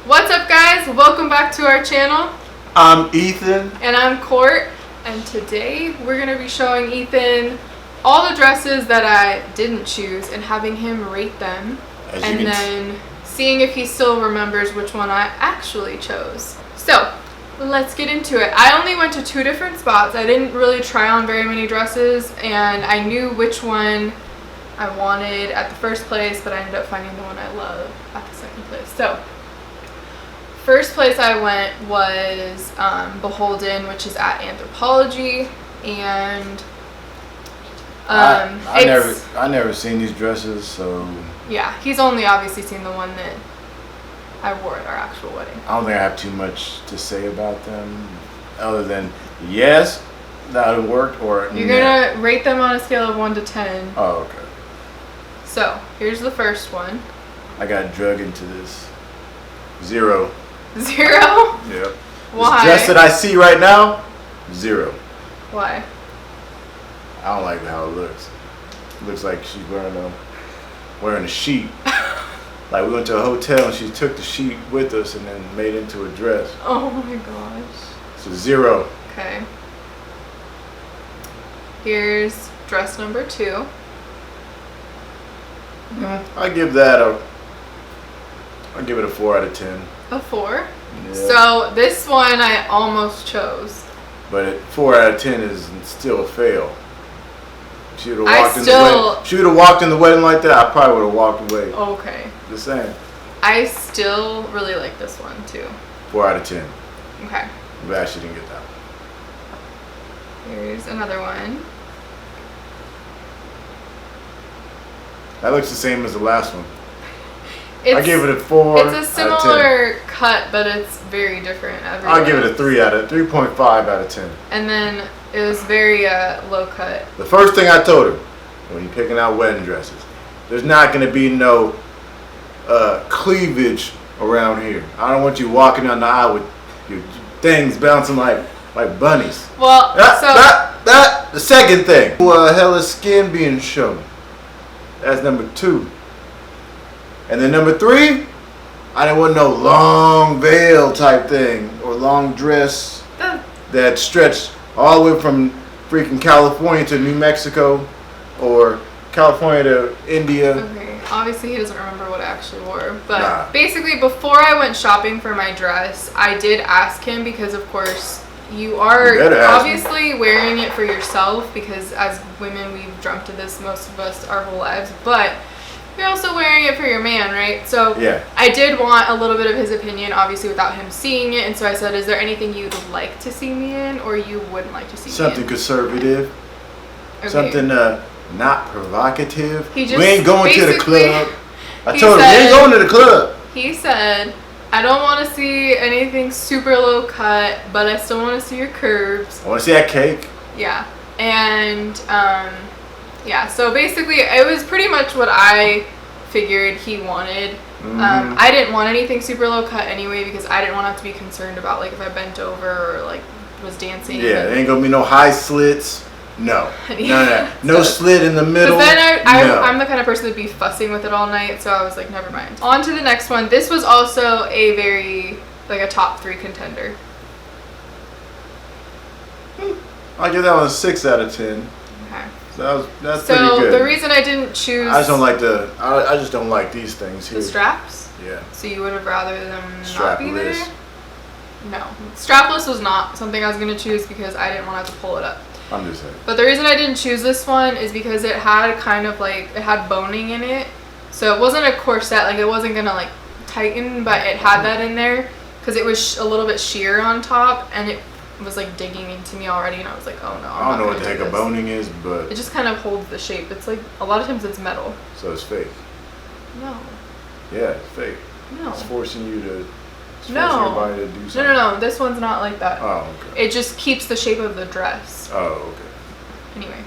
What's up, guys? Welcome back to our channel. I'm Ethan. And I'm Court. And today we're going to be showing Ethan all the dresses that I didn't choose and having him rate them. And then seeing if he still remembers which one I actually chose. So, let's get into it. I only went to 2 different spots. I didn't really try on very many dresses, and I knew which one I wanted at the first place, but I ended up finding the one I love at the second place. So, first place I went was Beholden, which is at Anthropologie, and I never seen these dresses, so yeah, he's only obviously seen the one that I wore at our actual wedding. I don't think I have too much to say about them, other than yes, that would work, or you're gonna rate them on a scale of 1 to 10. Oh, okay. So here's the first one. I got drug into this. 0. 0? Yep. Why? This dress that I see right now, 0. Why? I don't like how it looks. It looks like she's wearing a sheet. Like we went to a hotel and she took the sheet with us and then made it into a dress. Oh my gosh. So 0. Okay. Here's dress number 2. I give it a 4 out of 10. A 4? Yeah. So this one I almost chose. But 4 out of 10 is still a fail. She would have walked in the wedding like that, I probably would have walked away. Okay. Just saying. I still really like this one too. 4 out of 10. Okay. I'm glad she didn't get that one. Here's another one. That looks the same as the last one. I give it a 4. It's a similar cut, but it's very different. I'll give it a 3.5 out of 10. And then it was very low cut. The first thing I told her when you're picking out wedding dresses, there's not going to be no cleavage around here. I don't want you walking down the aisle with your things bouncing like bunnies. Well, the second thing, hella skin being shown. That's number 2. And then number 3, I didn't want no long veil type thing or long dress that stretched all the way from freaking California to New Mexico or California to India. Okay, obviously he doesn't remember what I actually wore, but basically before I went shopping for my dress, I did ask him because of course you are obviously wearing it for yourself because as women we've dreamt of this, most of us, our whole lives, but you're also wearing it for your man, right? So yeah. I did want a little bit of his opinion, obviously without him seeing it, and so I said, is there anything you'd like to see me in or you wouldn't like to see me in? Something conservative. Okay. Something not provocative. We ain't going to the club. I told him, we ain't going to the club. He said, I don't want to see anything super low cut, but I still want to see your curves. I want to see that cake. Yeah. And yeah, so basically it was pretty much what I figured he wanted. Mm-hmm. I didn't want anything super low cut anyway because I didn't want to have to be concerned about like if I bent over or like was dancing. Yeah, there ain't gonna be no high slits. No. No slit in the middle. But then I'm the kind of person that'd be fussing with it all night, so I was like, never mind. On to the next one. This was also a very like a top 3 contender. I'll give that one a 6 out of 10. Okay. So that's pretty good. So the reason I didn't choose, I just don't like these things here. The straps. Yeah. So you would have rather them strapless. Not be there? No, strapless was not something I was gonna choose because I didn't want to have to pull it up. I'm just saying. But the reason I didn't choose this one is because it had kind of like it had boning in it, so it wasn't a corset. Like it wasn't gonna like tighten, but it had that in there because it was a little bit sheer on top, and it was like digging into me already, and I was like, oh no. I don't know what the heck a boning is, but it just kind of holds the shape. It's like a lot of times it's metal. So it's fake. No. Yeah, it's fake. No. It's forcing you to. Forcing your body to do something. No. This one's not like that. Oh, okay. It just keeps the shape of the dress. Oh, okay. Anyway.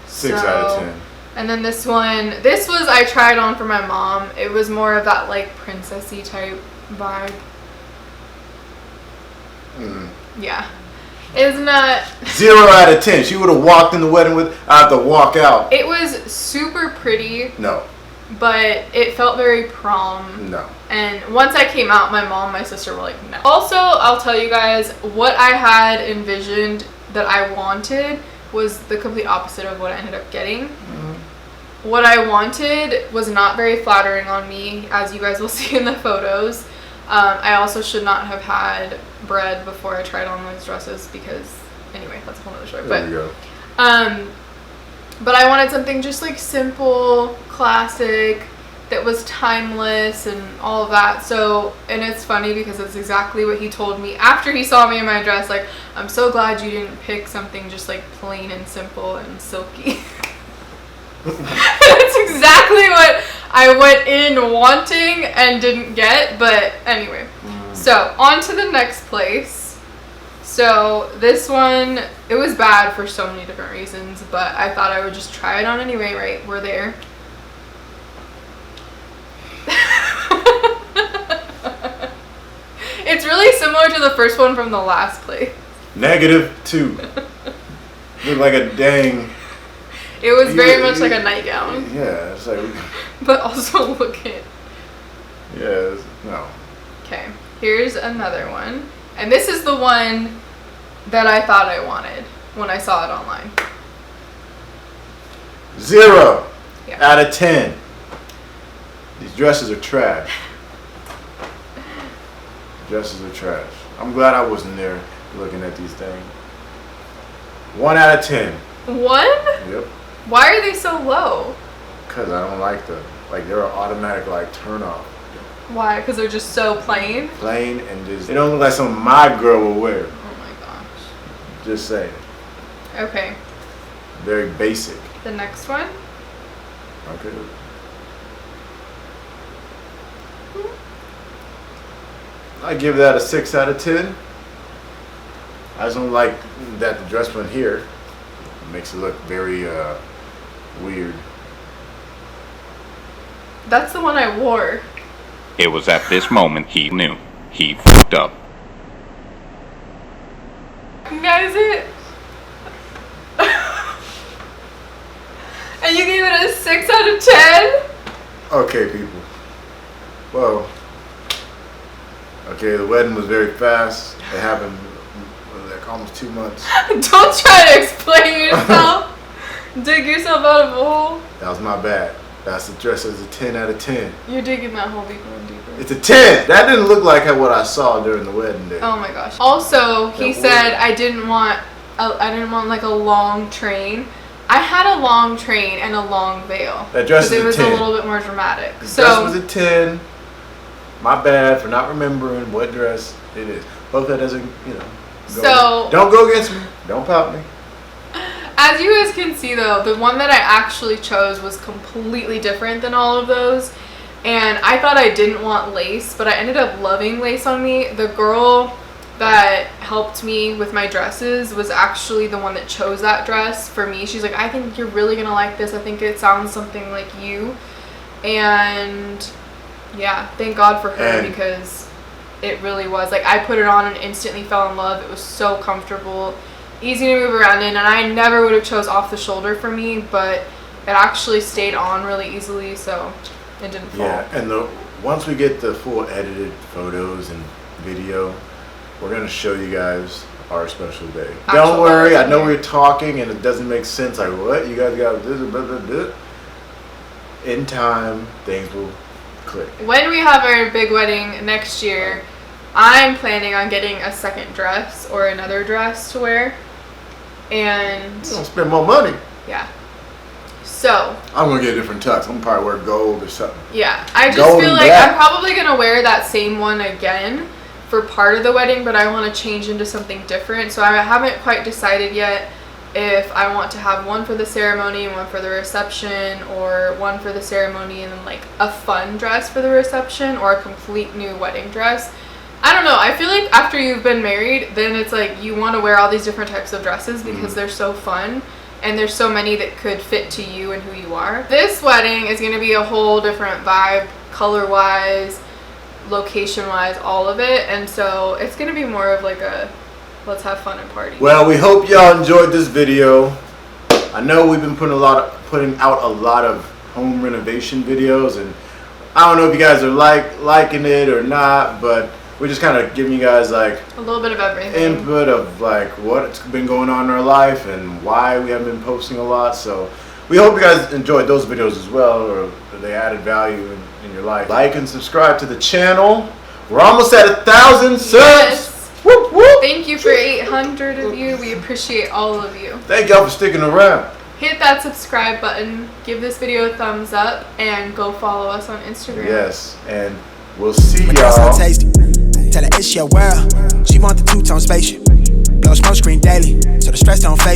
6 out of 10. And then this one, I tried on for my mom. It was more of that like princessy type vibe. Yeah. It's not 0 out of 10. She would have walked in the wedding with. I have to walk out. It was super pretty. No. but it felt very prom. No. And once I came out, my mom and my sister were like, no. Also, I'll tell you guys, what I had envisioned that I wanted was the complete opposite of what I ended up getting. What I wanted was not very flattering on me, as you guys will see in the photos. I also should not have had bread before I tried on those dresses because, anyway, that's a whole other story. There we go. But I wanted something just like simple, classic, that was timeless and all of that. So, and it's funny because it's exactly what he told me after he saw me in my dress. Like, I'm so glad you didn't pick something just like plain and simple and silky. That's exactly what I went in wanting and didn't get. But anyway, so on to the next place. So this one, it was bad for so many different reasons, but I thought I would just try it on anyway, right? We're there. It's really similar to the first one from the last place. -2. Looked like a dang. It was very much like a nightgown. Yeah, it's like. But also look at. Yeah, no. Okay, here's another one. And this is the one that I thought I wanted when I saw it online. 0 Yeah. out of 10. These dresses are trash. Dresses are trash. I'm glad I wasn't there looking at these things. 1 out of 10. 1? Yep. Why are they so low? Cause I don't like them. Like they're an automatic like turn off. Why? Because they're just so plain? Plain and just. They don't look like something my girl will wear. Oh my gosh. Just saying. Okay. Very basic. The next one? Okay. I give that a 6 out of 10. I just don't like that the dress went here. It makes it look very weird. That's the one I wore. It was at this moment he knew. He fucked up. Recognize it? And you gave it a 6 out of 10? Okay, people. Well, okay, the wedding was very fast. It happened like almost 2 months. Don't try to explain yourself. Dig yourself out of a hole. That was my bad. That's the dress as a 10 out of 10. You're digging that hole deeper and deeper. It's a 10. That didn't look like what I saw during the wedding day. Oh my gosh. Also, he That said word. I didn't want like a long train. I had a long train and a long veil. That dress is it a was 10. a little bit more dramatic. The So dress was a 10. My bad for not remembering what dress it is. Hope that doesn't, don't go against me. Don't pop me. as you guys can see though, the one that I actually chose was completely different than all of those. And I thought I didn't want lace, but I ended up loving lace on me. The girl that helped me with my dresses was actually the one that chose that dress for me. She's like, I think you're really gonna like this. I think it sounds something like you. And yeah, thank God for her because it really was. Like, I put it on and instantly fell in love. It was so comfortable, easy to move around in, and I never would have chose off the shoulder for me, but it actually stayed on really easily, so it didn't fall. Yeah, and once we get the full edited photos and video, we're gonna show you guys our special day. Don't worry, I know we're talking and it doesn't make sense. Like, what? You guys got this, blah, blah, blah. In time, things will click. When we have our big wedding next year, I'm planning on getting a second dress or another dress to wear. And You don't spend more money. yeah. So I'm gonna get a different tux. I'm gonna probably wear gold or something. yeah, I just Gold feel and like black. I'm probably gonna wear that same one again for part of the wedding, but I want to change into something different. So I haven't quite decided yet if I want to have one for the ceremony and one for the reception, or one for the ceremony and then like a fun dress for the reception, or a complete new wedding dress. I don't know. I feel like after you've been married, then it's like you want to wear all these different types of dresses because they're so fun. And there's so many that could fit to you and who you are. This wedding is going to be a whole different vibe, color-wise, location-wise, all of it. And so it's going to be more of like a let's have fun and party. Well, we hope y'all enjoyed this video. I know we've been putting out a lot of home renovation videos, and I don't know if you guys are liking it or not, but we're just kind of giving you guys like a little bit of everything, input of like what's been going on in our life and why we haven't been posting a lot. So we hope you guys enjoyed those videos as well, or they added value in your life. Like and subscribe to the channel. We're almost at 1,000 subs. Yes. Whoop, whoop. Thank you for 800 of you. We appreciate all of you. Thank y'all for sticking around. Hit that subscribe button, give this video a thumbs up, and go follow us on Instagram. Yes, and we'll see y'all. Tell her it's your world. She want the two-tone spaceship. Blow smoke screen daily, so the stress don't fade.